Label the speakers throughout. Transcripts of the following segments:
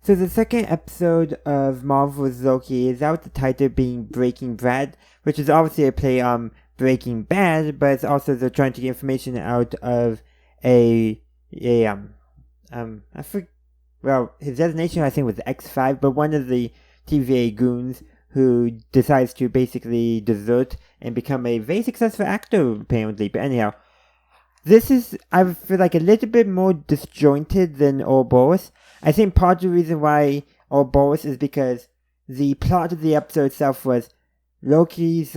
Speaker 1: So the second episode of Marvel's Loki is out, the title being Breaking Bad, which is obviously a play on Breaking Bad, but it's also they're trying to get information out of his designation I think was X5, but one of the TVA goons who decides to basically desert and become a very successful actor apparently. But anyhow, this is, I feel like, a little bit more disjointed than Ouroboros. I think part of the reason why Ouroboros is because the plot of the episode itself was Loki's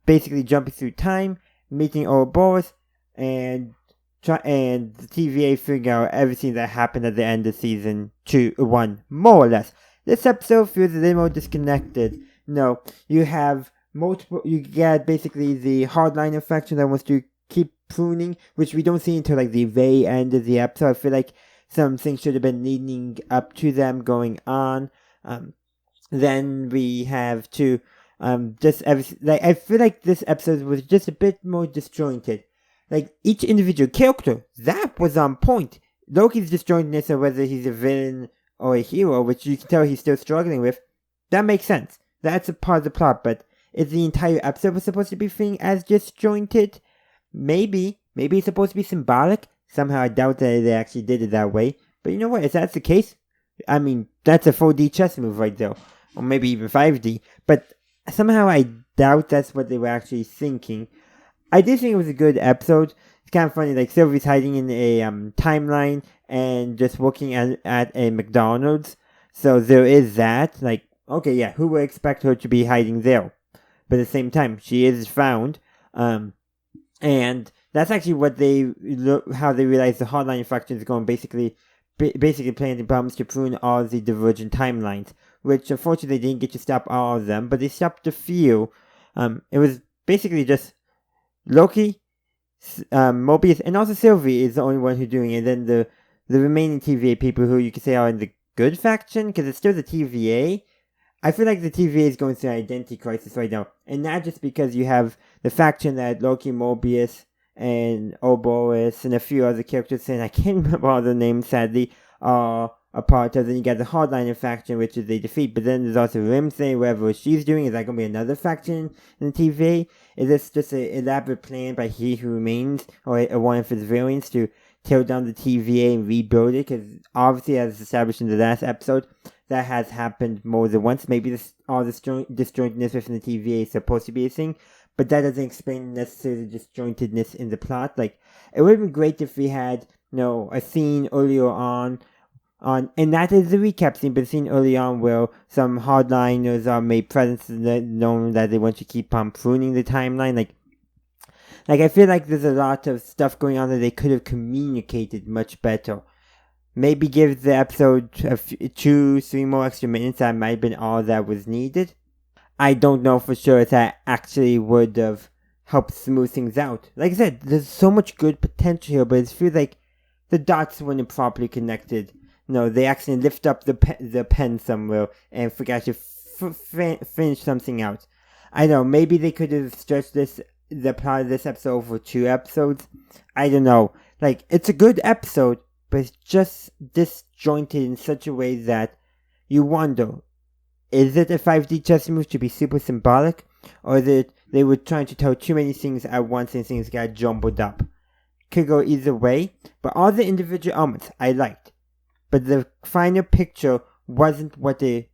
Speaker 1: basically jumping through time, meeting Ouroboros, and the TVA figuring out everything that happened at the end of season 1, more or less. This episode feels a little more disconnected. No, you get basically the hardliner faction that wants to keep pruning, which we don't see until like the very end of the episode. I feel like some things should have been leading up to them going on. Then we have to I feel like this episode was just a bit more disjointed. Like each individual character, that was on point. Loki's disjointedness of whether he's a villain or a hero, which you can tell he's still struggling with, that makes sense. That's a part of the plot, but is the entire episode was supposed to be feeling as disjointed? Maybe it's supposed to be symbolic. Somehow I doubt that they actually did it that way. But you know what? If that's the case, I mean, that's a 4D chess move right there. Or maybe even 5D. But somehow I doubt that's what they were actually thinking. I did think it was a good episode. It's kind of funny, like Sylvie's hiding in a timeline and just working at a McDonald's. So there is that. Like, okay, yeah, who would expect her to be hiding there? But at the same time, she is found. And that's actually how they realize the hardline faction is going, basically planting bombs to prune all the divergent timelines, which unfortunately they didn't get to stop all of them, but they stopped a few. It was basically just Loki, Mobius, and also Sylvie is the only one who's doing it. And then the remaining TVA people who you could say are in the good faction, because it's still the TVA. I feel like the TVA is going through an identity crisis right now, and not just because you have the faction that Loki, Mobius, and Ouroboros, and a few other characters, and I can't remember all the names, sadly, are a part of. Then you got the hardliner faction, which is they defeat, but then there's also Rimsay, whatever she's doing. Is that going to be another faction in the TVA? Is this just an elaborate plan by He Who Remains, or one of his villains, to tear down the TVA and rebuild it? Because obviously, as established in the last episode, that has happened more than once. Maybe all this disjointedness within the TVA is supposed to be a thing, but that doesn't explain necessarily the disjointedness in the plot. Like, it would have been great if we had, a scene earlier on, and that is the recap scene, but a scene early on where some hardliners are made present, known that they want to keep on pruning the timeline. Like I feel like there's a lot of stuff going on that they could have communicated much better. Maybe give the episode 2-3 more extra minutes. That might have been all that was needed. I don't know for sure if that actually would have helped smooth things out. Like I said, there's so much good potential here, but it feels like the dots weren't properly connected. No, they actually lift up the pen somewhere and forgot to finish something out. I know, maybe they could have stretched the plot of this episode over 2 episodes. I don't know. Like, it's a good episode, but it's just disjointed in such a way that you wonder, is it a 5D chess move to be super symbolic? Or is it they were trying to tell too many things at once and things got jumbled up? Could go either way, but all the individual elements I liked. But the final picture wasn't what it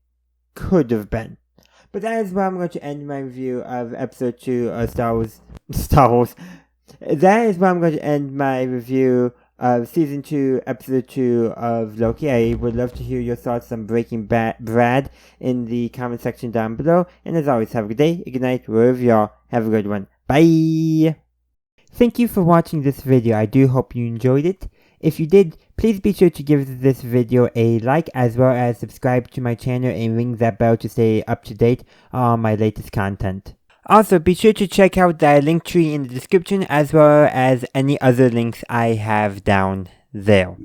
Speaker 1: could have been. But that is where I'm going to end my review of episode 2 of Star Wars. That is where I'm going to end my review of season 2, episode 2 of Loki. I would love to hear your thoughts on Breaking Bad in the comment section down below. And as always, have a good day, a good night, wherever you are. Have a good one. Bye! Thank you for watching this video. I do hope you enjoyed it. If you did, please be sure to give this video a like, as well as subscribe to my channel and ring that bell to stay up to date on my latest content. Also, be sure to check out the link tree in the description, as well as any other links I have down there.